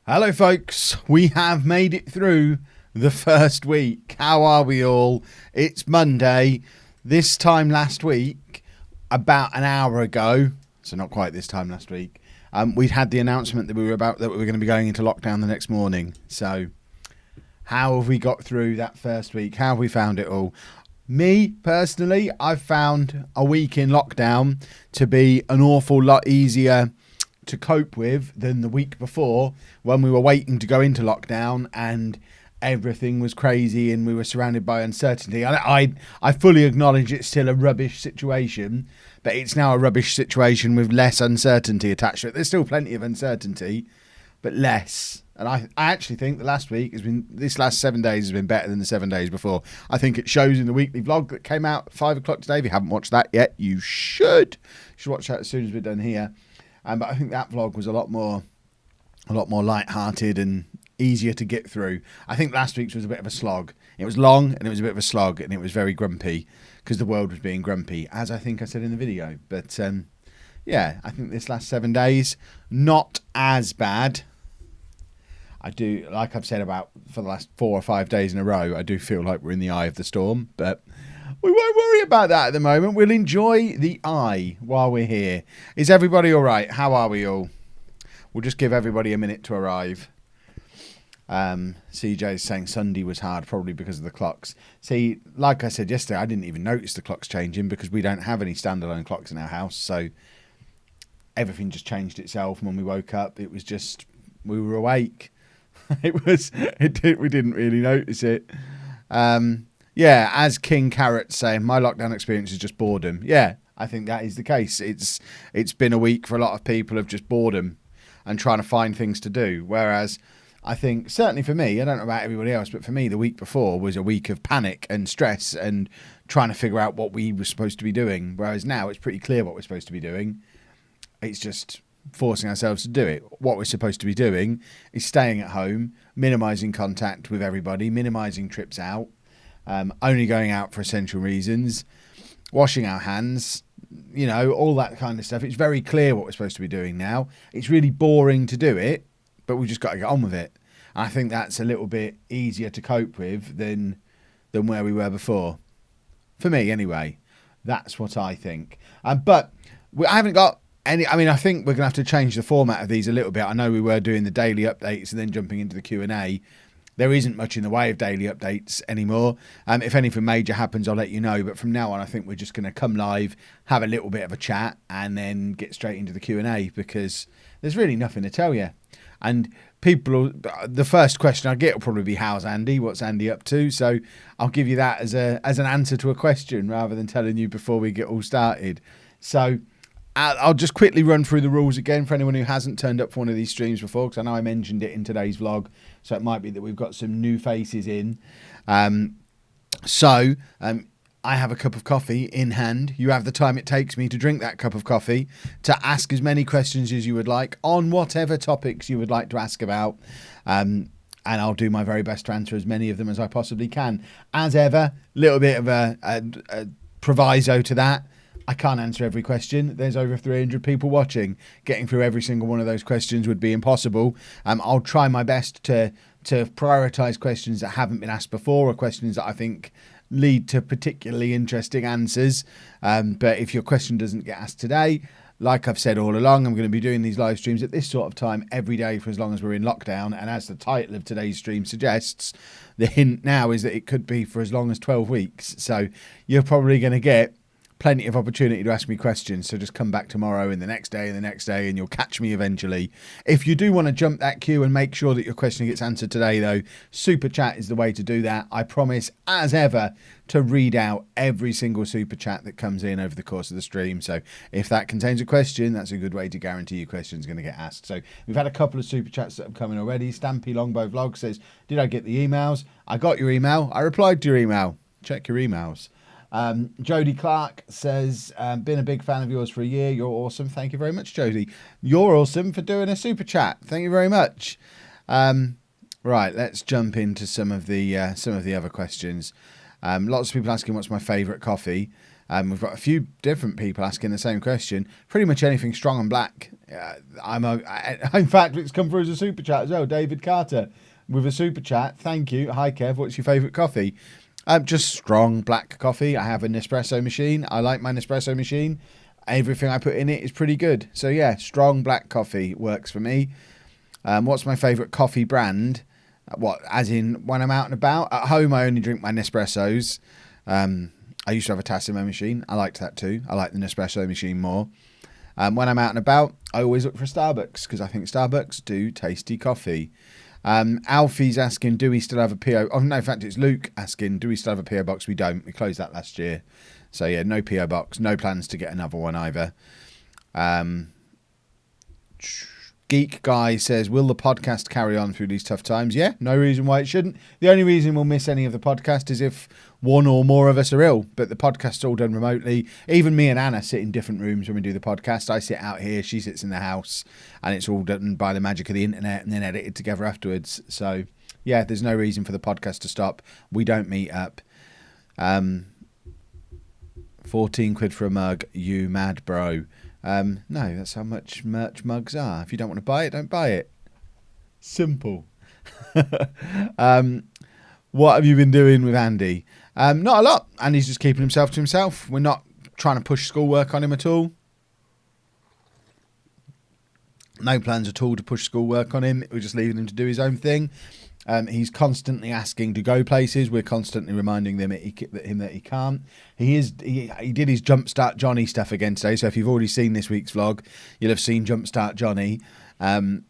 Hello folks, we have made it through the first week. How are we all? It's Monday. This time last week, about an hour ago, so not quite this time last week, we'd had the announcement that we were going to be going into lockdown the next morning. So how have we got through that first week? How have we found it all? Me, personally, I've found a week in lockdown to be an awful lot easier to cope with than the week before when we were waiting to go into lockdown and everything was crazy and we were surrounded by uncertainty. I fully acknowledge it's still a rubbish situation, but it's now a rubbish situation with less uncertainty attached to it. There's still plenty of uncertainty, but less. And I actually think the this last 7 days has been better than the 7 days before. I think it shows in the weekly vlog that came out at 5 o'clock today. If you haven't watched that yet, you should. You should watch that as soon as we're done here. But I think that vlog was a lot more light-hearted and easier to get through. I think last week's was a bit of a slog. It was long and it was a bit of a slog and it was very grumpy because the world was being grumpy, as I think I said in the video. But yeah, I think this last 7 days, not as bad. I do, like I've said about for the last 4 or 5 days in a row, I do feel like we're in the eye of the storm, but we won't worry about that at the moment. We'll enjoy the eye while we're here. Is everybody all right? How are we all? We'll just give everybody a minute to arrive. CJ is saying Sunday was hard, probably because of the clocks. See, like I said yesterday, I didn't even notice the clocks changing because we don't have any standalone clocks in our house. So everything just changed itself. And when we woke up, it was just, we were awake. We didn't really notice it. Yeah, as King Carrot's saying, my lockdown experience is just boredom. Yeah, I think that is the case. It's been a week for a lot of people of just boredom and trying to find things to do. Whereas I think, certainly for me, I don't know about everybody else, but for me, the week before was a week of panic and stress and trying to figure out what we were supposed to be doing. Whereas now it's pretty clear what we're supposed to be doing. It's just forcing ourselves to do it. What we're supposed to be doing is staying at home, minimising contact with everybody, minimising trips out, only going out for essential reasons, washing our hands, you know, all that kind of stuff. It's very clear what we're supposed to be doing now. It's really boring to do it, but we've just got to get on with it. And I think that's a little bit easier to cope with than where we were before. For me, anyway. That's what I think. But I haven't got any. I mean, I think we're going to have to change the format of these a little bit. I know we were doing the daily updates and then jumping into the Q&A. There isn't much in the way of daily updates anymore. If anything major happens, I'll let you know. But from now on, I think we're just going to come live, have a little bit of a chat, and then get straight into the Q&A because there's really nothing to tell you. And the first question I get will probably be, how's Andy? What's Andy up to? So I'll give you that as an answer to a question rather than telling you before we get all started. So I'll just quickly run through the rules again for anyone who hasn't turned up for one of these streams before, because I know I mentioned it in today's vlog, so it might be that we've got some new faces in. I have a cup of coffee in hand. You have the time it takes me to drink that cup of coffee to ask as many questions as you would like on whatever topics you would like to ask about. And I'll do my very best to answer as many of them as I possibly can. As ever, a little bit of a proviso to that. I can't answer every question. There's over 300 people watching. Getting through every single one of those questions would be impossible. I'll try my best to prioritise questions that haven't been asked before or questions that I think lead to particularly interesting answers. But if your question doesn't get asked today, like I've said all along, I'm going to be doing these live streams at this sort of time every day for as long as we're in lockdown. And as the title of today's stream suggests, the hint now is that it could be for as long as 12 weeks. So you're probably going to get plenty of opportunity to ask me questions, so just come back tomorrow and the next day and the next day and you'll catch me eventually. If you do want to jump that queue and make sure that your question gets answered today though, super chat is the way to do that. I promise, as ever, to read out every single super chat that comes in over the course of the stream. So if that contains a question, that's a good way to guarantee your question is going to get asked. So we've had a couple of super chats that have come in already. Stampy Longbow Vlog says, did I get the emails? I got your email. I replied to your email. Check your emails. Jody Clark says, been a big fan of yours for a year. You're awesome. Thank you very much, Jody. You're awesome for doing a super chat. Thank you very much. Right, let's jump into some of the other questions. Lots of people asking what's my favourite coffee. We've got a few different people asking the same question. Pretty much anything strong and black. In fact, it's come through as a super chat as well. David Carter with a super chat. Thank you. Hi, Kev. What's your favourite coffee? Just strong black coffee. I have a Nespresso machine. I like my Nespresso machine. Everything I put in it is pretty good. So yeah, strong black coffee works for me. What's my favourite coffee brand? What, as in when I'm out and about? At home, I only drink my Nespressos. I used to have a Tassimo machine. I liked that too. I like the Nespresso machine more. When I'm out and about, I always look for Starbucks because I think Starbucks do tasty coffee. Alfie's asking, do we still have a PO? Oh, no, in fact, it's Luke asking, do we still have a PO box? We don't. We closed that last year. So, yeah, no PO box. No plans to get another one either. Geek Guy says, will the podcast carry on through these tough times? Yeah, no reason why it shouldn't. The only reason we'll miss any of the podcast is if one or more of us are ill, but the podcast's all done remotely. Even me and Anna sit in different rooms when we do the podcast. I sit out here, she sits in the house, and it's all done by the magic of the internet and then edited together afterwards. So, yeah, there's no reason for the podcast to stop. We don't meet up. 14 quid for a mug, you mad bro. No, that's how much merch mugs are. If you don't want to buy it, don't buy it. Simple. What have you been doing with Andy? Not a lot. Andy's just keeping himself to himself. We're not trying to push schoolwork on him at all. No plans at all to push schoolwork on him. We're just leaving him to do his own thing. He's constantly asking to go places. We're constantly reminding them that he can't. He did his Jumpstart Johnny stuff again today. So if you've already seen this week's vlog, you'll have seen Jumpstart Johnny.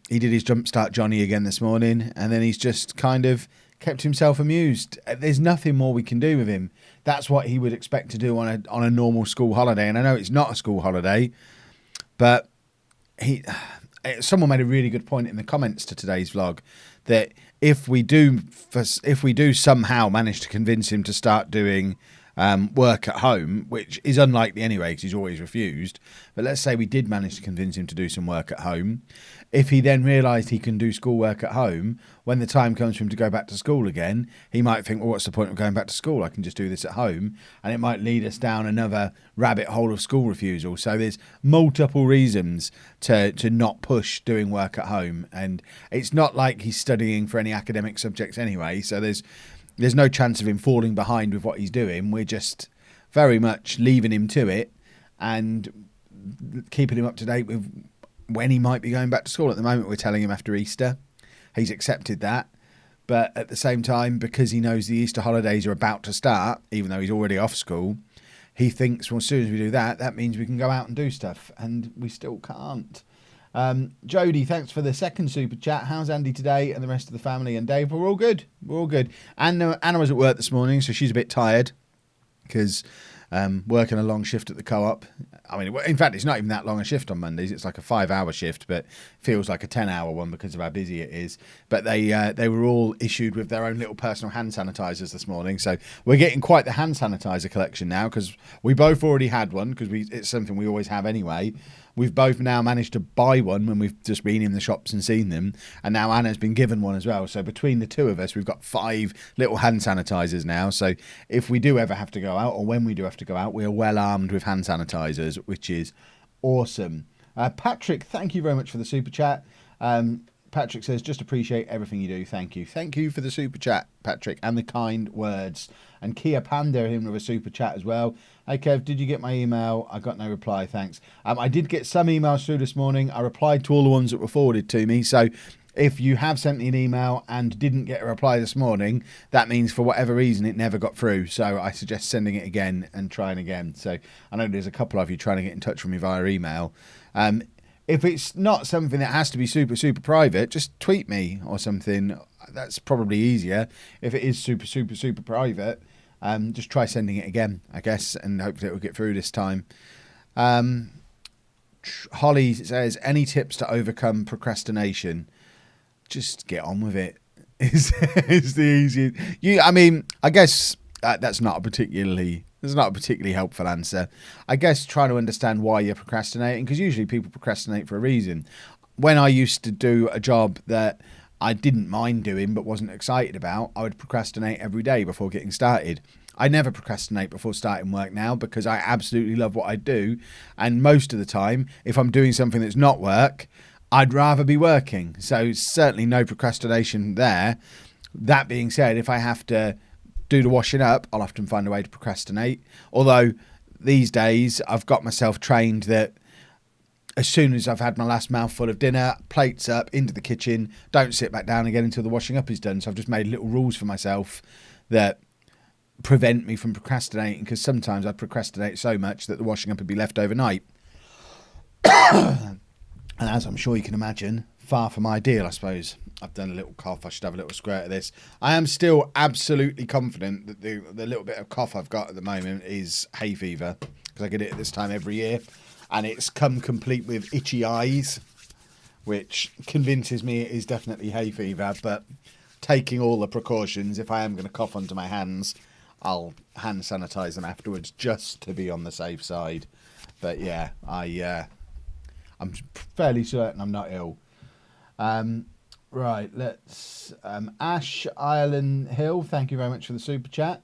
He did his Jumpstart Johnny again this morning, and then he's just kind of kept himself amused. There's nothing more we can do with him. That's what he would expect to do on a normal school holiday. And I know it's not a school holiday, but someone made a really good point in the comments to today's vlog that if we do somehow manage to convince him to start doing work at home, which is unlikely anyway because he's always refused, but let's say we did manage to convince him to do some work at home, if he then realised he can do schoolwork at home, when the time comes for him to go back to school again, he might think, well, what's the point of going back to school? I can just do this at home, and it might lead us down another rabbit hole of school refusal. So there's multiple reasons to not push doing work at home, and it's not like he's studying for any academic subjects anyway, so there's no chance of him falling behind with what he's doing. We're just very much leaving him to it and keeping him up to date with when he might be going back to school. At the moment, we're telling him after Easter. He's accepted that. But at the same time, because he knows the Easter holidays are about to start, even though he's already off school, he thinks, well, as soon as we do that, that means we can go out and do stuff. And we still can't. Jody, thanks for the second super chat. How's Andy today and the rest of the family and Dave? We're all good. We're all good. Anna was at work this morning, so she's a bit tired because working a long shift at the co-op. I mean, in fact, it's not even that long a shift on Mondays. It's like a 5-hour shift, but feels like a 10-hour one because of how busy it is. But they were all issued with their own little personal hand sanitizers this morning. So we're getting quite the hand sanitizer collection now because we both already had one because it's something we always have anyway. We've both now managed to buy one when we've just been in the shops and seen them. And now Anna's been given one as well. So between the two of us, we've got 5 little hand sanitizers now. So if we do ever have to go out, or when we do have to go out, we are well armed with hand sanitizers, which is awesome. Patrick, thank you very much for the super chat. Patrick says, just appreciate everything you do. Thank you. Thank you for the super chat, Patrick, and the kind words. And Kia Panda, him with a super chat as well. Hey, Kev, did you get my email? I got no reply, thanks. I did get some emails through this morning. I replied to all the ones that were forwarded to me. So if you have sent me an email and didn't get a reply this morning, that means for whatever reason it never got through. So I suggest sending it again and trying again. So I know there's a couple of you trying to get in touch with me via email. If it's not something that has to be super, super private, just tweet me or something. That's probably easier. If it is super, super, super private, just try sending it again, I guess, and hopefully it will get through this time. Holly says, any tips to overcome procrastination? Just get on with it. It's the easiest. I guess that's not a particularly helpful answer. I guess trying to understand why you're procrastinating, because usually people procrastinate for a reason. When I used to do a job that I didn't mind doing but wasn't excited about, I would procrastinate every day before getting started. I never procrastinate before starting work now because I absolutely love what I do. And most of the time, if I'm doing something that's not work, I'd rather be working. So certainly no procrastination there. That being said, if I have to do the washing up, I'll often find a way to procrastinate. Although these days I've got myself trained that as soon as I've had my last mouthful of dinner, plates up, into the kitchen, don't sit back down again until the washing up is done. So I've just made little rules for myself that prevent me from procrastinating, because sometimes I procrastinate so much that the washing up would be left overnight. And as I'm sure you can imagine, far from ideal, I suppose. I've done a little cough. I should have a little squirt of this. I am still absolutely confident that the little bit of cough I've got at the moment is hay fever, because I get it at this time every year. And it's come complete with itchy eyes, which convinces me it is definitely hay fever. But taking all the precautions, if I am going to cough onto my hands, I'll hand sanitize them afterwards just to be on the safe side. But yeah, I'm fairly certain I'm not ill. Right, let's... Ash Ireland Hill, thank you very much for the super chat.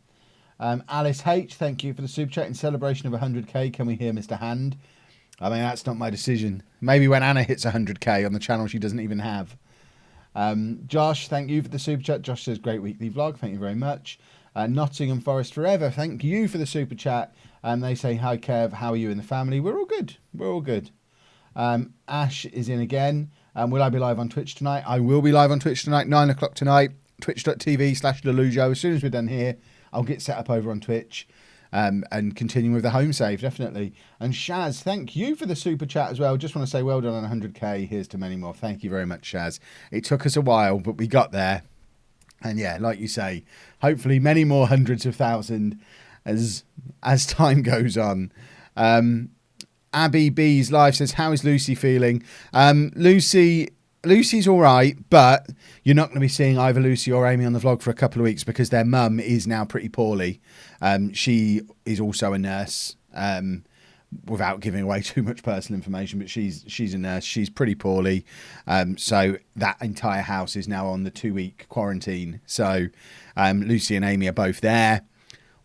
Alice H, thank you for the super chat. In celebration of 100k, can we hear Mr. Hand? I mean, that's not my decision. Maybe when Anna hits 100k on the channel she doesn't even have. Josh, thank you for the super chat. Josh says, great weekly vlog. Thank you very much. Nottingham Forest Forever, thank you for the super chat. They say, hi Kev, how are you and the family? We're all good. We're all good. Ash is in again. Will I be live on Twitch tonight? I will be live on Twitch tonight, 9 o'clock tonight. Twitch.tv/lollujo. As soon as we're done here, I'll get set up over on Twitch. And continue with the home save, definitely. And Shaz, thank you for the super chat as well. Just want to say well done on 100k. Here's to many more. Thank you very much, Shaz. It took us a while, but we got there. And yeah, like you say, hopefully many more hundreds of thousands as time goes on. Abby B's live says, how is Lucy feeling? Lucy's all right, but you're not going to be seeing either Lucy or Amy on the vlog for a couple of weeks because their mum is now pretty poorly. She is also a nurse, without giving away too much personal information, but she's a nurse. She's pretty poorly. So that entire house is now on the 2-week quarantine. So Lucy and Amy are both there,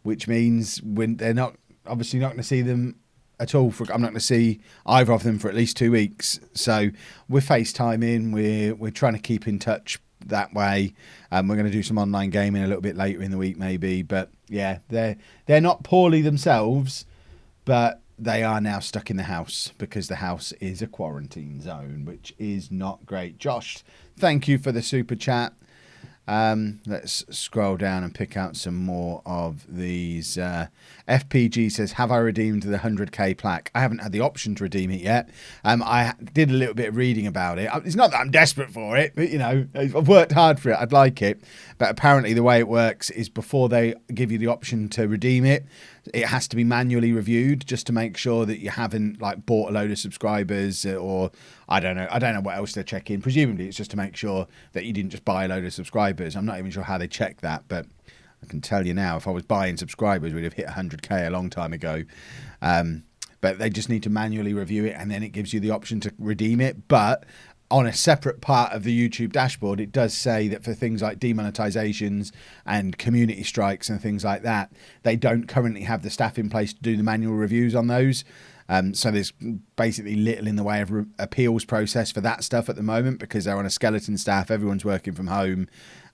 which means when they're not obviously not going to see them at all. I'm not going to see either of them for at least 2 weeks. So we're FaceTiming. We're trying to keep in touch that way. We're going to do some online gaming a little bit later in the week, maybe. But yeah, they're not poorly themselves, but they are now stuck in the house because the house is a quarantine zone, which is not great. Josh, thank you for the super chat. Let's scroll down and pick out some more of these. FPG says, have I redeemed the 100k plaque? I haven't had the option to redeem it yet. I did a little bit of reading about it. It's not that I'm desperate for it, but you know, I've worked hard for it. I'd like it, but apparently the way it works is before they give you the option to redeem it, it has to be manually reviewed just to make sure that you haven't like bought a load of subscribers, or I don't know what else they're checking. Presumably it's just to make sure that you didn't just buy a load of subscribers. I'm not even sure how they check that, but I can tell you now, if I was buying subscribers, we'd have hit 100k a long time ago. But they just need to manually review it, and then it gives you the option to redeem it. But on a separate part of the YouTube dashboard, it does say that for things like demonetizations and community strikes and things like that, they don't currently have the staff in place to do the manual reviews on those. So there's basically little in the way of appeals process for that stuff at the moment because they're on a skeleton staff, everyone's working from home,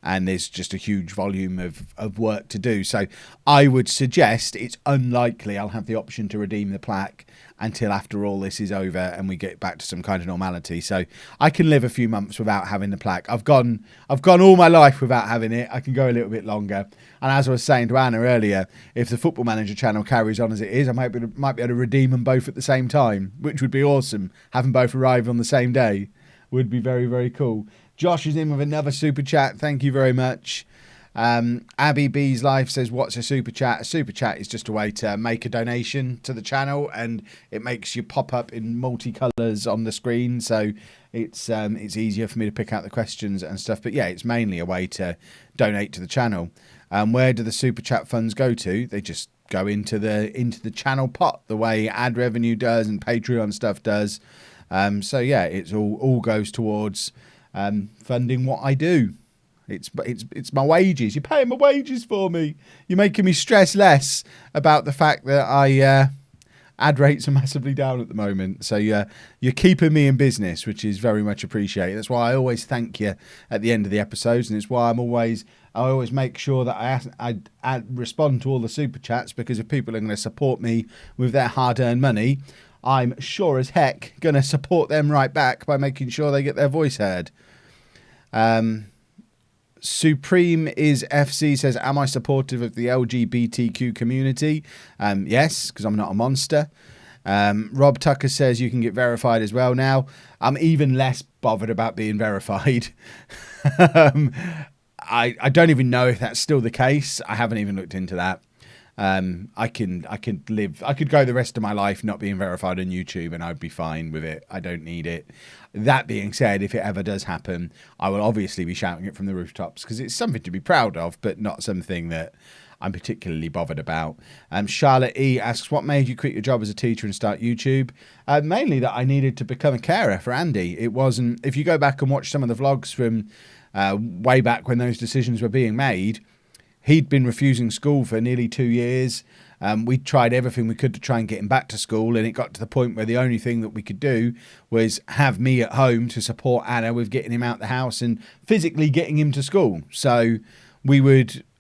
and there's just a huge volume of work to do. So I would suggest it's unlikely I'll have the option to redeem the plaque until after all this is over and we get back to some kind of normality. So I can live a few months without having the plaque. I've gone all my life without having it. I can go a little bit longer. And as I was saying to Anna earlier, if the Football Manager channel carries on as it is, I might be able to redeem them both at the same time, which would be awesome. Having both arrive on the same day would be very, very cool. Josh is in with another super chat. Thank you very much. Abby B's Life says, what's a super chat? A super chat is just a way to make a donation to the channel, and it makes you pop up in multicolours on the screen. So it's easier for me to pick out the questions and stuff. But yeah, it's mainly a way to donate to the channel. Where do the super chat funds go to? They just go into the channel pot, the way ad revenue does and Patreon stuff does. So yeah, it's all goes towards funding what I do. It's my wages. You're paying my wages for me. You're making me stress less about the fact that ad rates are massively down at the moment. So you're keeping me in business, which is very much appreciated. That's why I always thank you at the end of the episodes, and it's why I always make sure that I respond to all the super chats, because if people are going to support me with their hard-earned money, I'm sure as heck going to support them right back by making sure they get their voice heard. Supreme is FC says, am I supportive of the LGBTQ community? Yes, because I'm not a monster. Rob Tucker says you can get verified as well now. I'm even less bothered about being verified. I don't even know if that's still the case. I haven't even looked into that. I could go the rest of my life not being verified on YouTube and I'd be fine with it. I don't need it. That being said, if it ever does happen, I will obviously be shouting it from the rooftops, because it's something to be proud of, but not something that I'm particularly bothered about. Charlotte E asks, what made you quit your job as a teacher and start YouTube? Mainly that I needed to become a carer for Andy. It wasn't, if you go back and watch some of the vlogs from way back when those decisions were being made, he'd been refusing school for nearly 2 years. We tried everything we could to try and get him back to school, and it got to the point where the only thing that we could do was have me at home to support Anna with getting him out the house and physically getting him to school. So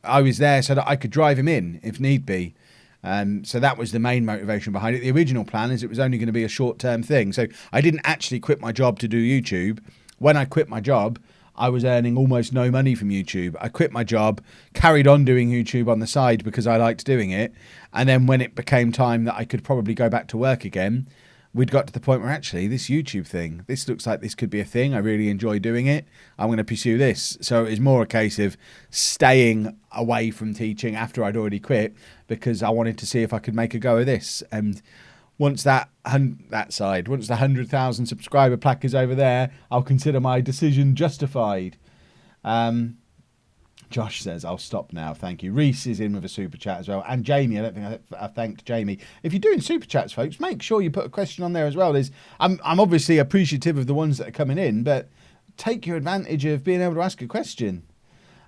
I was there so that I could drive him in if need be. So that was the main motivation behind it. The original plan is it was only going to be a short-term thing. So I didn't actually quit my job to do YouTube. When I quit my job, I was earning almost no money from YouTube. I quit my job, carried on doing YouTube on the side because I liked doing it. And then when it became time that I could probably go back to work again, we'd got to the point where actually this YouTube thing, this looks like this could be a thing. I really enjoy doing it. I'm going to pursue this. So it was more a case of staying away from teaching after I'd already quit, because I wanted to see if I could make a go of this. And once the 100,000 subscriber plaque is over there, I'll consider my decision justified. Josh says, I'll stop now. Thank you. Reese is in with a super chat as well. And Jamie, I don't think I thanked Jamie. If you're doing super chats, folks, make sure you put a question on there as well. I'm obviously appreciative of the ones that are coming in, but take your advantage of being able to ask a question.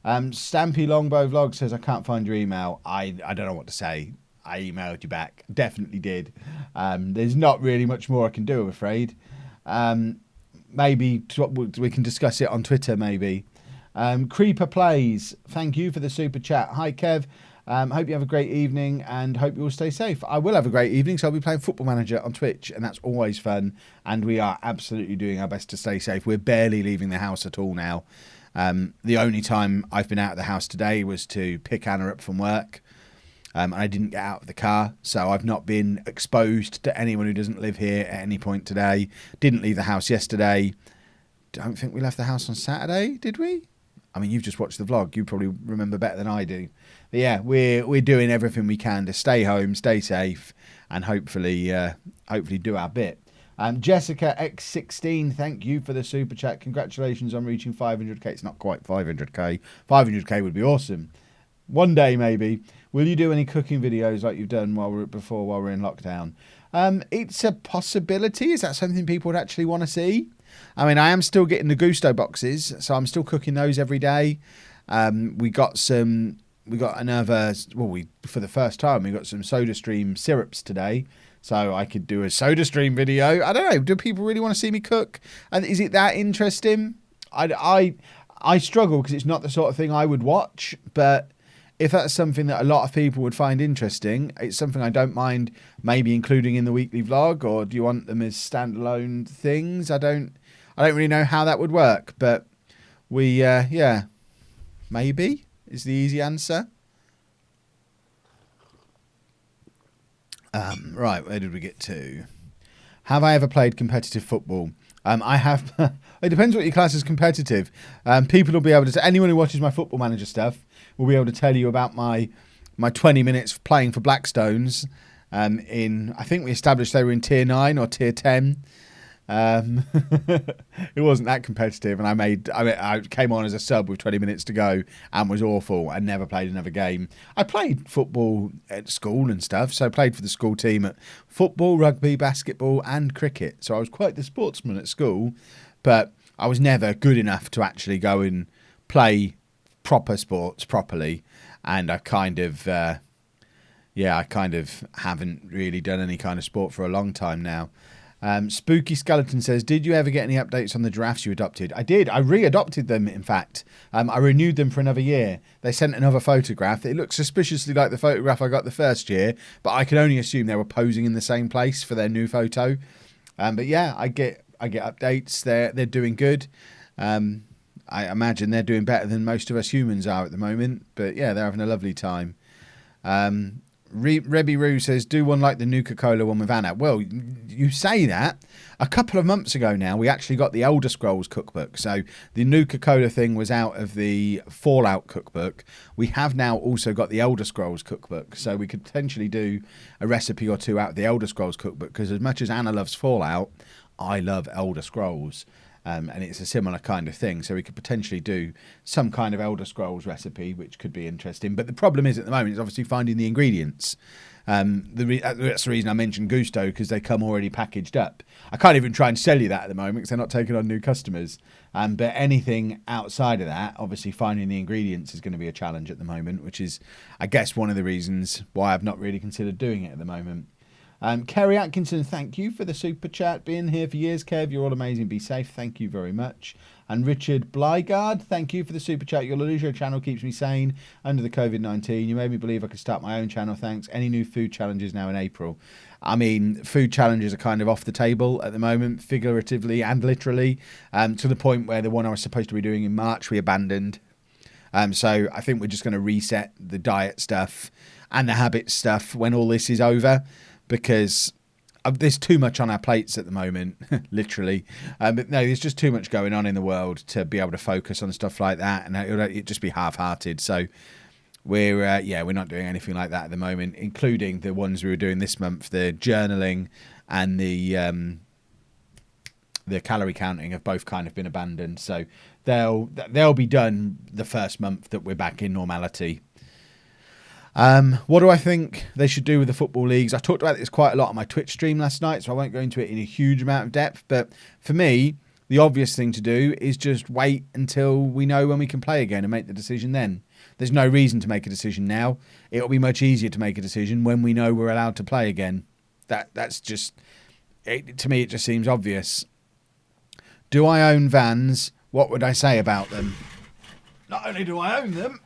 Stampy Longbow Vlog says, I can't find your email. I don't know what to say. I emailed you back. Definitely did. There's not really much more I can do, I'm afraid. Maybe we can discuss it on Twitter, maybe. Creeper Plays, thank you for the super chat. Hi, Kev. Hope you have a great evening and hope you all stay safe. I will have a great evening, so I'll be playing Football Manager on Twitch, and that's always fun. And we are absolutely doing our best to stay safe. We're barely leaving the house at all now. The only time I've been out of the house today was to pick Anna up from work. I didn't get out of the car, so I've not been exposed to anyone who doesn't live here at any point today. Didn't leave the house yesterday. Don't think we left the house on Saturday, did we? I mean, you've just watched the vlog. You probably remember better than I do. But yeah, we're doing everything we can to stay home, stay safe, and hopefully do our bit. Jessica X16, thank you for the super chat. Congratulations on reaching 500k. It's not quite 500k. 500k would be awesome. One day, maybe. Will you do any cooking videos like you've done while we're in lockdown? It's a possibility. Is that something people would actually want to see? I mean, I am still getting the Gusto boxes, so I'm still cooking those every day. For the first time, we got some SodaStream syrups today, so I could do a SodaStream video. I don't know. Do people really want to see me cook? And is it that interesting? I struggle because it's not the sort of thing I would watch, but if that's something that a lot of people would find interesting, it's something I don't mind maybe including in the weekly vlog. Or do you want them as standalone things? I don't really know how that would work, but maybe is the easy answer. Right, where did we get to? Have I ever played competitive football? I have. It depends what your class is competitive. People will be able to. Anyone who watches my Football Manager stuff will be able to tell you about my 20 minutes playing for Blackstones. I think we established they were in tier 9 or tier 10. It wasn't that competitive, and I came on as a sub with 20 minutes to go and was awful and never played another game. I played football at school and stuff, so I played for the school team at football, rugby, basketball and cricket, so I was quite the sportsman at school, but I was never good enough to actually go and play proper sports properly, and I kind of haven't really done any kind of sport for a long time now. Spooky Skeleton says, did you ever get any updates on the giraffes you adopted? I did. I re-adopted them, in fact. I renewed them for another year. They sent another photograph. It looked suspiciously like the photograph I got the first year, but I can only assume they were posing in the same place for their new photo. But yeah, I get updates. They're doing good. I imagine they're doing better than most of us humans are at the moment. But yeah, they're having a lovely time. Rebby Roo says, do one like the Nuka-Cola one with Anna. Well, you say that. A couple of months ago now, we actually got the Elder Scrolls cookbook. So the Nuka-Cola thing was out of the Fallout cookbook. We have now also got the Elder Scrolls cookbook. So we could potentially do a recipe or two out of the Elder Scrolls cookbook, because as much as Anna loves Fallout, I love Elder Scrolls. And it's a similar kind of thing. So we could potentially do some kind of Elder Scrolls recipe, which could be interesting. But the problem is at the moment is obviously finding the ingredients. That's the reason I mentioned Gusto, because they come already packaged up. I can't even try and sell you that at the moment because they're not taking on new customers. But anything outside of that, obviously finding the ingredients is going to be a challenge at the moment, which is, I guess, one of the reasons why I've not really considered doing it at the moment. Kerry Atkinson, thank you for the super chat. Being here for years, Kev. You're all amazing. Be safe. Thank you very much. And Richard Blygard, thank you for the super chat. Your lollujo channel keeps me sane under the COVID-19. You made me believe I could start my own channel. Thanks. Any new food challenges now in April? I mean, food challenges are kind of off the table at the moment, figuratively and literally, to the point where the one I was supposed to be doing in March, we abandoned. So I think we're just going to reset the diet stuff and the habit stuff when all this is over, because there's too much on our plates at the moment, literally. But no, there's just too much going on in the world to be able to focus on stuff like that, and it'd just be half-hearted. So we're not doing anything like that at the moment, including the ones we were doing this month. The journaling and the calorie counting have both kind of been abandoned. So they'll be done the first month that we're back in normality. What do I think they should do with the football leagues? I talked about this quite a lot on my Twitch stream last night, so I won't go into it in a huge amount of depth. But for me, the obvious thing to do is just wait until we know when we can play again and make the decision then. There's no reason to make a decision now. It'll be much easier to make a decision when we know we're allowed to play again. That's just, to me, it just seems obvious. Do I own Vans? What would I say about them? Not only do I own them,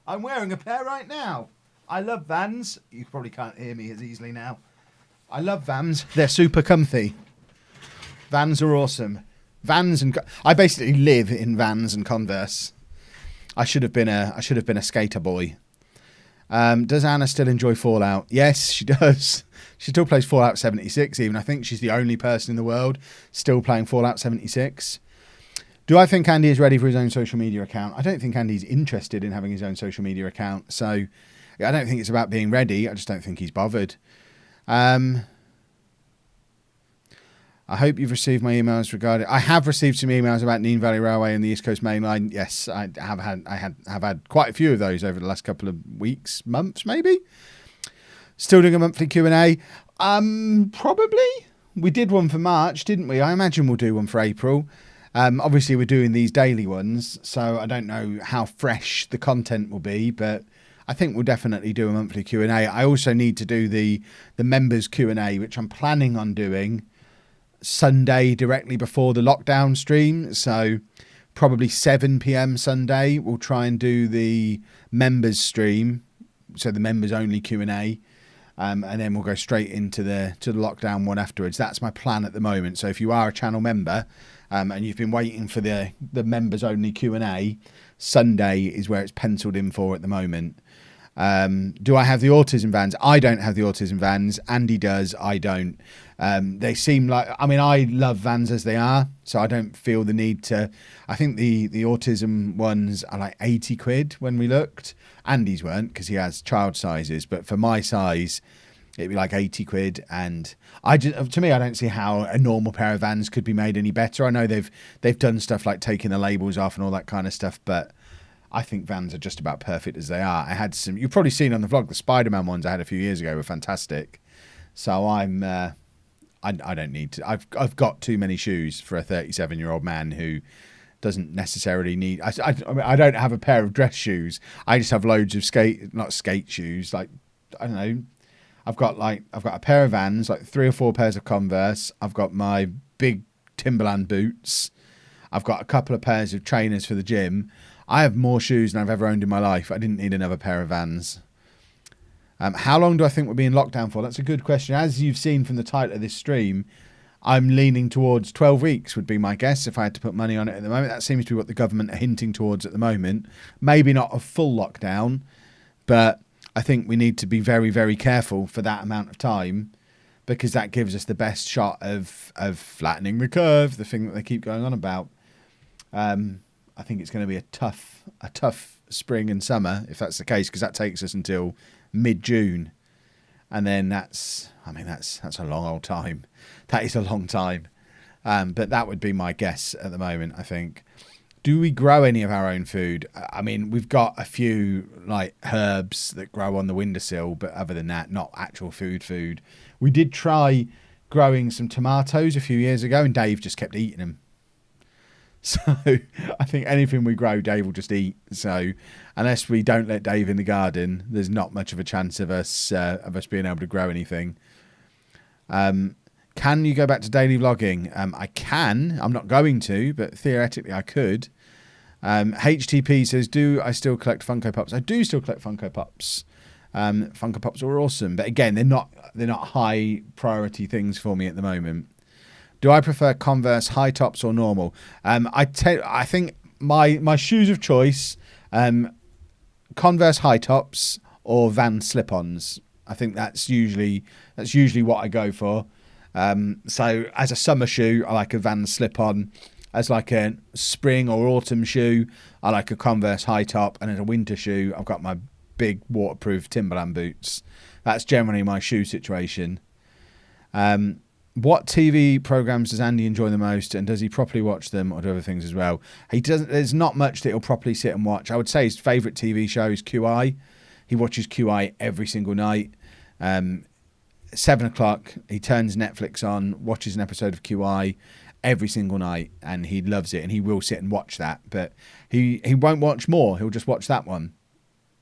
I'm wearing a pair right now. I love Vans. You probably can't hear me as easily now. I love Vans. They're super comfy. Vans are awesome. I basically live in Vans and Converse. I should have been a skater boy. Does Anna still enjoy Fallout? Yes, she does. She still plays Fallout 76 even. I think she's the only person in the world still playing Fallout 76. Do I think Andy is ready for his own social media account? I don't think Andy's interested in having his own social media account. So I don't think it's about being ready. I just don't think he's bothered. I hope you've received my emails regarding... I have received some emails about Nene Valley Railway and the East Coast Main Line. Yes, I have had quite a few of those over the last couple of weeks, months maybe. Still doing a monthly Q&A. Probably. We did one for March, didn't we? I imagine we'll do one for April. Obviously, we're doing these daily ones, so I don't know how fresh the content will be, but I think we'll definitely do a monthly Q&A. I also need to do the members Q&A, which I'm planning on doing Sunday directly before the lockdown stream. So probably 7 p.m. Sunday, we'll try and do the members stream, so the members only Q&A. And then we'll go straight into the lockdown one afterwards. That's my plan at the moment. So if you are a channel member and you've been waiting for the members only Q&A, Sunday is where it's penciled in for at the moment. Do I have the autism vans? I don't have the autism vans. Andy does. I don't. They seem like, I mean, I love vans as they are, so I don't feel the need to. I think the autism ones are like 80 quid when we looked. Andy's weren't, because he has child sizes, but for my size, it'd be like 80 quid. And to me, I don't see how a normal pair of vans could be made any better. I know they've done stuff like taking the labels off and all that kind of stuff, but I think vans are just about perfect as they are. I had some, you've probably seen on the vlog, the Spider-Man ones I had a few years ago were fantastic. So I don't need to. I've got too many shoes for a 37-year-old man who doesn't necessarily need. I mean, I don't have a pair of dress shoes. I just have loads of not skate shoes. Like, I don't know. I've got a pair of Vans, like 3 or 4 pairs of Converse. I've got my big Timberland boots. I've got a couple of pairs of trainers for the gym. I have more shoes than I've ever owned in my life. I didn't need another pair of Vans. How long do I think we'll be in lockdown for? That's a good question. As you've seen from the title of this stream, I'm leaning towards 12 weeks would be my guess if I had to put money on it at the moment. That seems to be what the government are hinting towards at the moment. Maybe not a full lockdown, but I think we need to be very, very careful for that amount of time, because that gives us the best shot of flattening the curve, the thing that they keep going on about. I think it's going to be a tough spring and summer if that's the case, because that takes us until mid-June, and then that's a long old time. That is a long time, but that would be my guess at the moment. I think. Do we grow any of our own food? I mean, we've got a few like herbs that grow on the windowsill, but other than that, not actual food. We did try growing some tomatoes a few years ago, and Dave just kept eating them. So I think anything we grow, Dave will just eat. So unless we don't let Dave in the garden, there's not much of a chance of us being able to grow anything. Can you go back to daily vlogging? I can. I'm not going to, but theoretically I could. HTP says, do I still collect Funko Pops? I do still collect Funko Pops. Funko Pops are awesome, but again, they're not high priority things for me at the moment. Do I prefer Converse high tops or normal? I think my shoes of choice, Converse high tops or Vans slip-ons. I think that's usually what I go for. So as a summer shoe, I like a Vans slip-on. As like a spring or autumn shoe, I like a Converse high top. And as a winter shoe, I've got my big waterproof Timberland boots. That's generally my shoe situation. What TV programs does Andy enjoy the most, and does he properly watch them, or do other things as well? He doesn't. There's not much that he'll properly sit and watch. I would say his favourite TV show is QI. He watches QI every single night. 7 o'clock, he turns Netflix on, watches an episode of QI every single night, and he loves it, and he will sit and watch that. But he won't watch more. He'll just watch that one.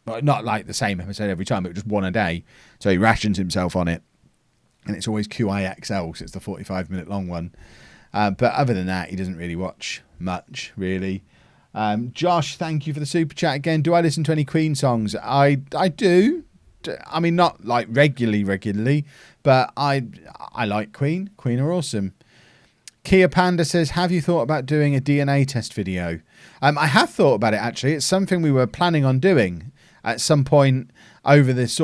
But not like the same episode every time, but just one a day. So he rations himself on it. And it's always QIXL, so it's the 45-minute long one. But other than that, he doesn't really watch much, really. Josh, thank you for the super chat again. Do I listen to any Queen songs? I do. I mean, not like regularly, but I like Queen. Queen are awesome. Kia Panda says, have you thought about doing a DNA test video? I have thought about it, actually. It's something we were planning on doing at some point over this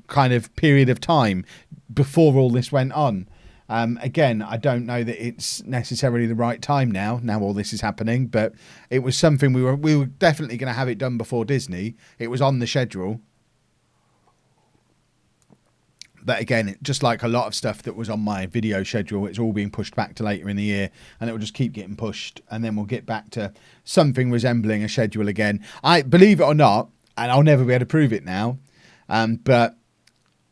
kind of period of time before all this went on. Again, I don't know that it's necessarily the right time now all this is happening, but it was something we were definitely going to have it done before Disney. It was on the schedule. But again, just like a lot of stuff that was on my video schedule, it's all being pushed back to later in the year, and it will just keep getting pushed, and then we'll get back to something resembling a schedule again. I believe it or not, and I'll never be able to prove it now, but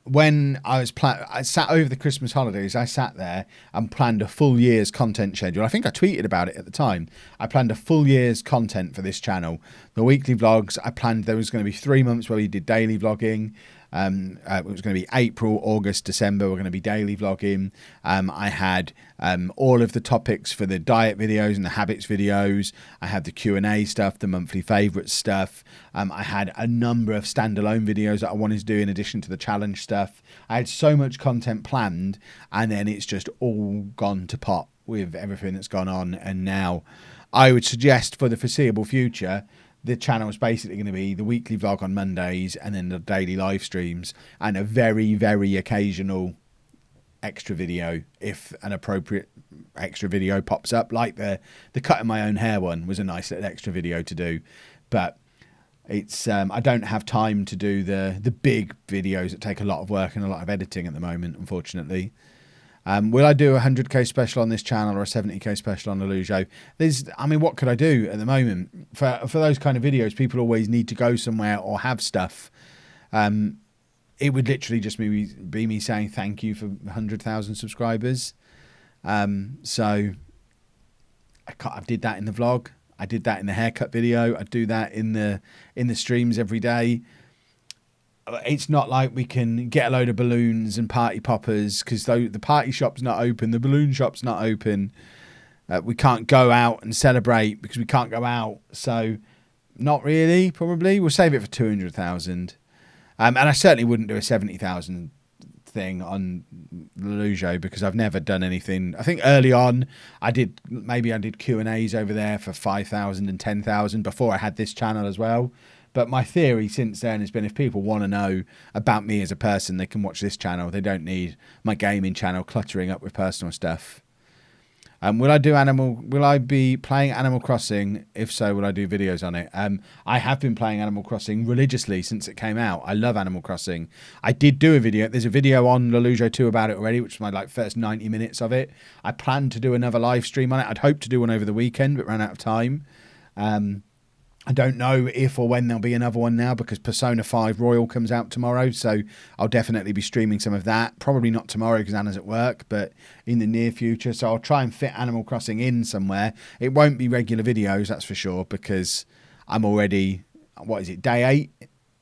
when I sat over the Christmas holidays, I sat there and planned a full year's content schedule. I think I tweeted about it at the time. I planned a full year's content for this channel. The weekly vlogs, I planned there was going to be 3 months where we did daily vlogging. It was going to be April, August, December. We're going to be daily vlogging. I had all of the topics for the diet videos and the habits videos. I had the Q&A stuff, the monthly favourites stuff. I had a number of standalone videos that I wanted to do in addition to the challenge stuff. I had so much content planned, and then it's just all gone to pot with everything that's gone on. And now I would suggest for the foreseeable future, the channel is basically going to be the weekly vlog on Mondays and then the daily live streams and a very, very occasional extra video if an appropriate extra video pops up. Like the cutting my own hair one was a nice little extra video to do. But it's I don't have time to do the big videos that take a lot of work and a lot of editing at the moment, unfortunately. Will I do a 100k special on this channel or a 70k special on lollujo? What could I do at the moment? For those kind of videos, people always need to go somewhere or have stuff. It would literally just be me saying thank you for 100,000 subscribers. So I I did that in the vlog. I did that in the haircut video. I do that in the streams every day. It's not like we can get a load of balloons and party poppers because the party shop's not open, the balloon shop's not open. We can't go out and celebrate because we can't go out. So not really, probably. We'll save it for 200,000. And I certainly wouldn't do a 70,000 thing on lollujo because I've never done anything. I think early on I did Q&As over there for 5,000 and 10,000 before I had this channel as well. But my theory since then has been if people want to know about me as a person, they can watch this channel. They don't need my gaming channel cluttering up with personal stuff. Will I be playing Animal Crossing? If so, will I do videos on it? I have been playing Animal Crossing religiously since it came out. I love Animal Crossing. I did do a video. There's a video on lollujo 2 about it already, which was my first 90 minutes of it. I plan to do another live stream on it. I'd hoped to do one over the weekend, but ran out of time. I don't know if or when there'll be another one now because Persona 5 Royal comes out tomorrow. So I'll definitely be streaming some of that. Probably not tomorrow because Anna's at work, but in the near future. So I'll try and fit Animal Crossing in somewhere. It won't be regular videos, that's for sure, because I'm already, what is it, day 8,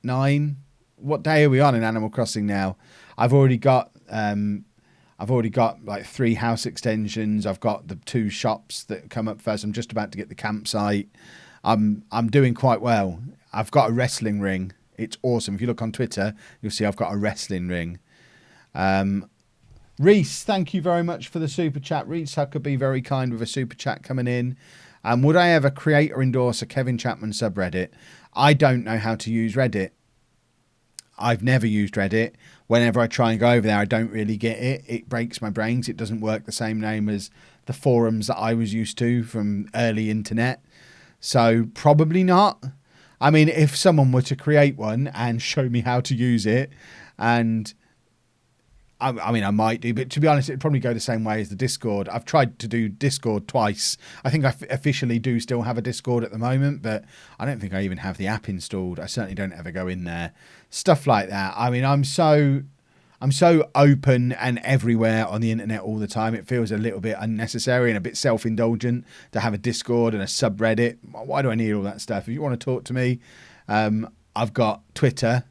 9? What day are we on in Animal Crossing now? I've already got like 3 house extensions. I've got the 2 shops that come up first. I'm just about to get the campsite. I'm doing quite well. I've got a wrestling ring. It's awesome. If you look on Twitter, you'll see I've got a wrestling ring. Reese, thank you very much for the super chat. Reese Huckabee, very kind with a super chat coming in. Would I ever create or endorse a Kevin Chapman subreddit? I don't know how to use Reddit. I've never used Reddit. Whenever I try and go over there, I don't really get it. It breaks my brains. It doesn't work the same name as the forums that I was used to from early internet. So probably not. I mean, if someone were to create one and show me how to use it, and I mean, I might do, but to be honest, it'd probably go the same way as the Discord. I've tried to do Discord twice. I think I officially do still have a Discord at the moment, but I don't think I even have the app installed. I certainly don't ever go in there. Stuff like that. I mean, I'm so open and everywhere on the internet all the time. It feels a little bit unnecessary and a bit self-indulgent to have a Discord and a subreddit. Why do I need all that stuff? If you want to talk to me, I've got Twitter,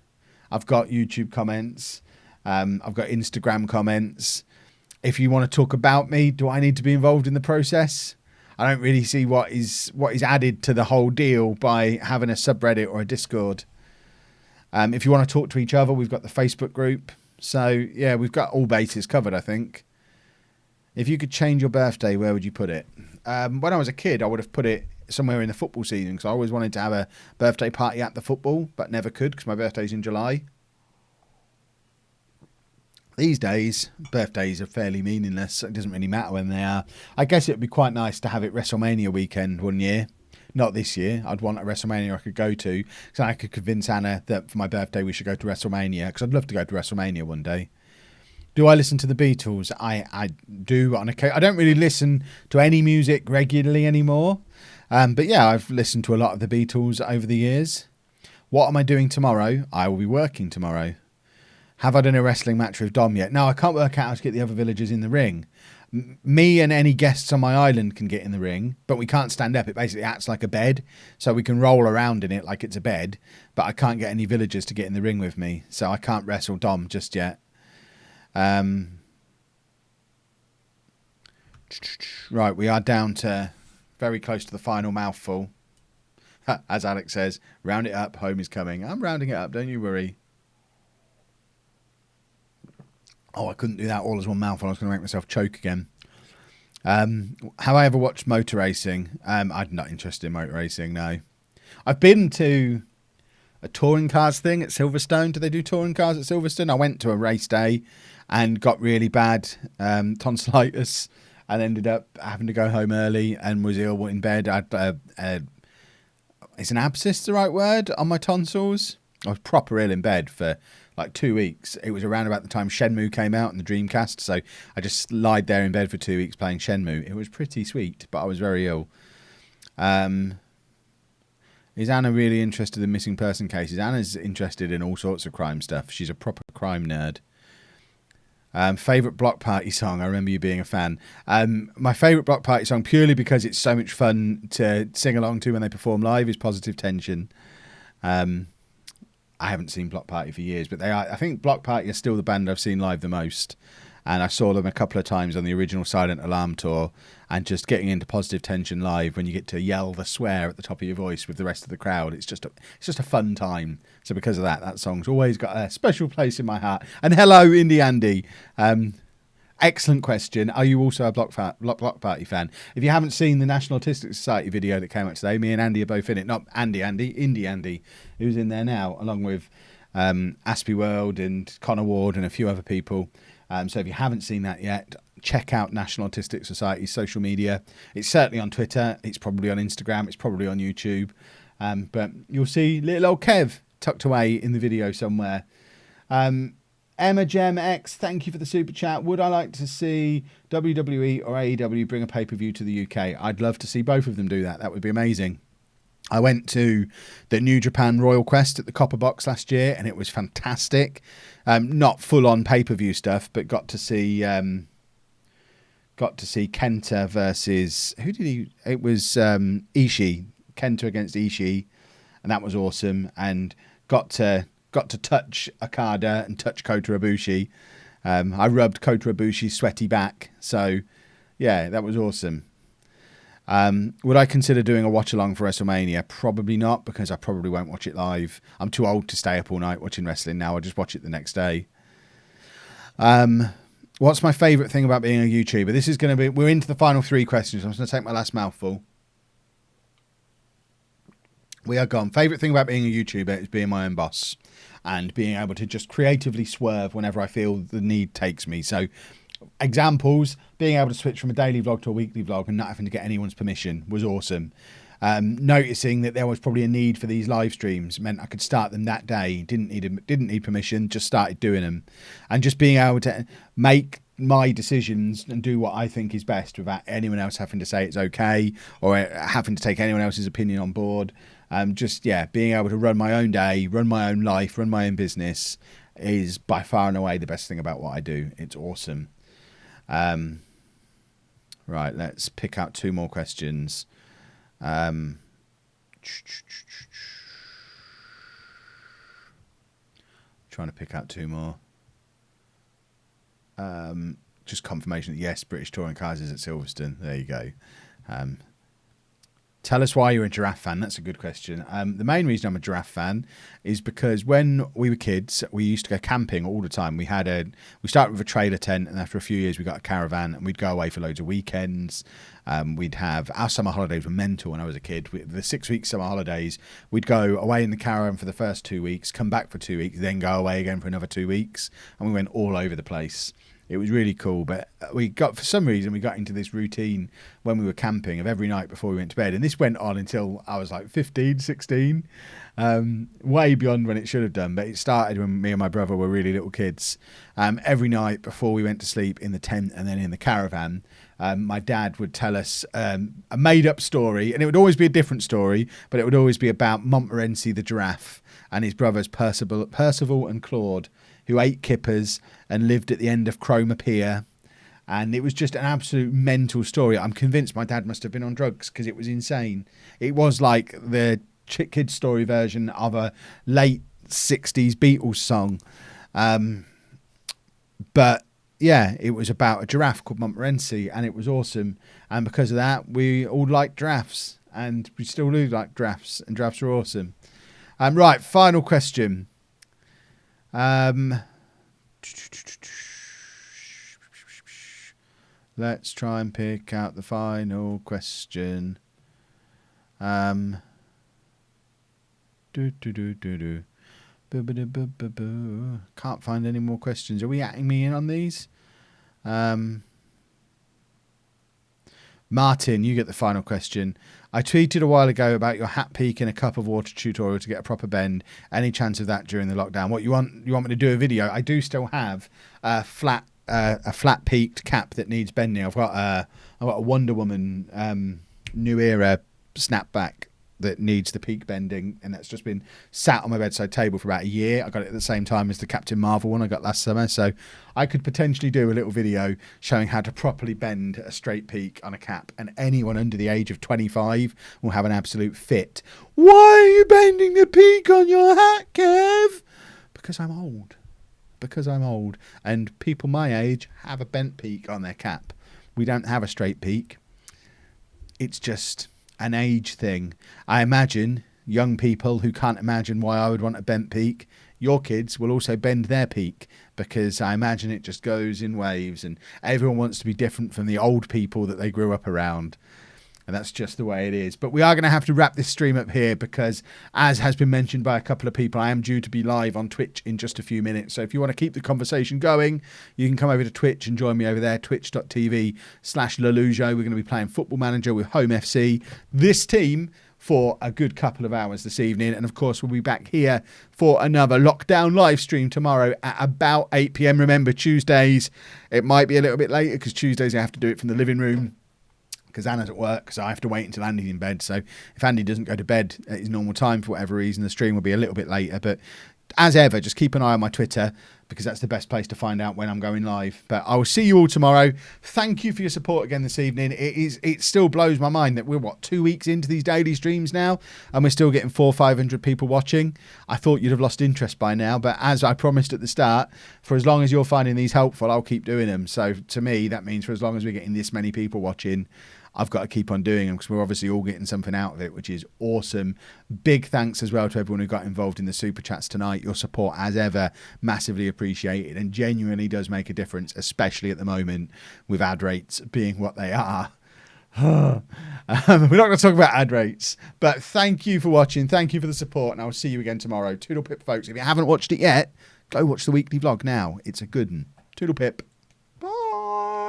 I've got YouTube comments, I've got Instagram comments. If you want to talk about me, do I need to be involved in the process? I don't really see what is added to the whole deal by having a subreddit or a Discord. If you want to talk to each other, we've got the Facebook group. So, yeah, we've got all bases covered, I think. If you could change your birthday, where would you put it? When I was a kid, I would have put it somewhere in the football season because I always wanted to have a birthday party at the football, but never could because my birthday's in July. These days, birthdays are fairly meaningless. It doesn't really matter when they are. I guess it would be quite nice to have it WrestleMania weekend one year. Not this year. I'd want a WrestleMania I could go to so I could convince Anna that for my birthday we should go to WrestleMania because I'd love to go to WrestleMania one day. Do I listen to the Beatles? I do on occasion. I don't really listen to any music regularly anymore. But yeah, I've listened to a lot of the Beatles over the years. What am I doing tomorrow? I will be working tomorrow. Have I done a wrestling match with Dom yet? No, I can't work out how to get the other villagers in the ring. Me and any guests on my island can get in the ring, but we can't stand up. It basically acts like a bed, so we can roll around in it like it's a bed, but I can't get any villagers to get in the ring with me, so I can't wrestle Dom just yet. Right, we are down to very close to the final mouthful. As Alex says, round it up, home is coming. I'm rounding it up, don't you worry. Oh, I couldn't do that all as one mouthful. I was going to make myself choke again. Have I ever watched motor racing? I'm not interested in motor racing, no. I've been to a touring cars thing at Silverstone. Do they do touring cars at Silverstone? I went to a race day and got really bad tonsillitis and ended up having to go home early and was ill in bed. Is an abscess the right word on my tonsils? I was proper ill in bed for like 2 weeks. It was around about the time Shenmue came out in the Dreamcast, so I just lied there in bed for 2 weeks playing Shenmue. It was pretty sweet, but I was very ill. Is Anna really interested in missing person cases? Anna's interested in all sorts of crime stuff. She's a proper crime nerd. Favorite block party song? I remember you being a fan. My favorite block party song, purely because it's so much fun to sing along to when they perform live, is Positive Tension. I haven't seen Block Party for years, but I think Block Party is still the band I've seen live the most. And I saw them a couple of times on the original Silent Alarm tour, and just getting into Positive Tension live when you get to yell the swear at the top of your voice with the rest of the crowd, it's just a fun time. So because of that song's always got a special place in my heart. And hello, Indie Andy. Excellent question. Are you also a Block Party fan? If you haven't seen the National Autistic Society video that came out today, me and Andy are both in it. Not Indie Andy, who's in there now, along with Aspie World and Connor Ward and a few other people. So if you haven't seen that yet, check out National Autistic Society's social media. It's certainly on Twitter. It's probably on Instagram. It's probably on YouTube. But you'll see little old Kev tucked away in the video somewhere. Emma Gem X, thank you for the super chat. Would I like to see WWE or AEW bring a pay-per-view to the UK? I'd love to see both of them do that. That would be amazing. I went to the New Japan Royal Quest at the Copper Box last year, and it was fantastic. Not full-on pay-per-view stuff, but got to see Kenta versus it was Ishii. Kenta against Ishii, and that was awesome. And got to touch Okada and touch Kota Ibushi. I rubbed Kota Ibushi's sweaty back, so yeah, that was awesome. Would I consider doing a watch along for WrestleMania? Probably not, because I probably won't watch it live. I'm too old to stay up all night watching wrestling now. I'll just watch it the next day. What's my favourite thing about being a YouTuber? This is going to be... We're into the final 3 questions. I'm just going to take my last mouthful. We are gone. Favourite thing about being a YouTuber is being my own boss and being able to just creatively swerve whenever I feel the need takes me. So... examples, being able to switch from a daily vlog to a weekly vlog and not having to get anyone's permission was awesome. Noticing that there was probably a need for these live streams meant I could start them that day, didn't need permission, just started doing them. And just being able to make my decisions and do what I think is best without anyone else having to say it's okay or having to take anyone else's opinion on board. Being able to run my own day, run my own life, run my own business is by far and away the best thing about what I do. It's awesome. Right, let's pick out 2 more questions. Trying to pick out 2 more. Just confirmation that yes, British Touring Cars is at Silverstone. There you go. Tell us why you're a giraffe fan. That's a good question. The main reason I'm a giraffe fan is because when we were kids, we used to go camping all the time. We started with a trailer tent, and after a few years, we got a caravan, and we'd go away for loads of weekends. We'd have our summer holidays were mental when I was a kid. The 6-week summer holidays, we'd go away in the caravan for the first 2 weeks, come back for 2 weeks, then go away again for another 2 weeks, and we went all over the place. It was really cool, but for some reason, we got into this routine when we were camping of every night before we went to bed. And this went on until I was like 15, 16, way beyond when it should have done. But it started when me and my brother were really little kids. Every night before we went to sleep in the tent and then in the caravan, my dad would tell us a made-up story, and it would always be a different story, but it would always be about Montmorency the giraffe and his brothers Percival and Claude, who ate kippers and lived at the end of Cromer Pier. And it was just an absolute mental story. I'm convinced my dad must have been on drugs because it was insane. It was like the kids' story version of a late 60s Beatles song. But yeah, it was about a giraffe called Montmorency, and it was awesome. And because of that, we all liked giraffes, and we still do like giraffes, and giraffes are awesome. Right, final question. Let's try and pick out the final question. Can't find any more questions. Are we atting me in on these? Martin, you get the final question. I tweeted a while ago about your hat peak in a cup of water tutorial to get a proper bend. Any chance of that during the lockdown? What you want me to do a video? I do still have a flat peaked cap that needs bending. I've got a Wonder Woman New Era snapback that needs the peak bending, and that's just been sat on my bedside table for about a year. I got it at the same time as the Captain Marvel one I got last summer, so I could potentially do a little video showing how to properly bend a straight peak on a cap, and anyone under the age of 25 will have an absolute fit. Why are you bending the peak on your hat, Kev? Because I'm old. Because I'm old, and people my age have a bent peak on their cap. We don't have a straight peak. It's just an age thing. I imagine young people who can't imagine why I would want a bent peak, your kids will also bend their peak, because I imagine it just goes in waves, and everyone wants to be different from the old people that they grew up around. And that's just the way it is. But we are going to have to wrap this stream up here because, as has been mentioned by a couple of people, I am due to be live on Twitch in just a few minutes. So if you want to keep the conversation going, you can come over to Twitch and join me over there, twitch.tv/lollujo. We're going to be playing Football Manager with Home FC, this team, for a good couple of hours this evening. And of course, we'll be back here for another lockdown live stream tomorrow at about 8 p.m. Remember, Tuesdays, it might be a little bit later because Tuesdays I have to do it from the living room, because Anna's at work, so I have to wait until Andy's in bed. So if Andy doesn't go to bed at his normal time for whatever reason, the stream will be a little bit later. But as ever, just keep an eye on my Twitter, because that's the best place to find out when I'm going live. But I will see you all tomorrow. Thank you for your support again this evening. It still blows my mind that we're, 2 weeks into these daily streams now, and we're still getting 400 or 500 people watching. I thought you'd have lost interest by now, but as I promised at the start, for as long as you're finding these helpful, I'll keep doing them. So to me, that means for as long as we're getting this many people watching, I've got to keep on doing them, because we're obviously all getting something out of it, which is awesome. Big thanks as well to everyone who got involved in the super chats tonight. Your support, as ever, massively appreciated, and genuinely does make a difference, especially at the moment with ad rates being what they are. We're not going to talk about ad rates, but thank you for watching. Thank you for the support, and I'll see you again tomorrow. Toodle pip, folks. If you haven't watched it yet, go watch the weekly vlog now. It's a good one. Toodle pip.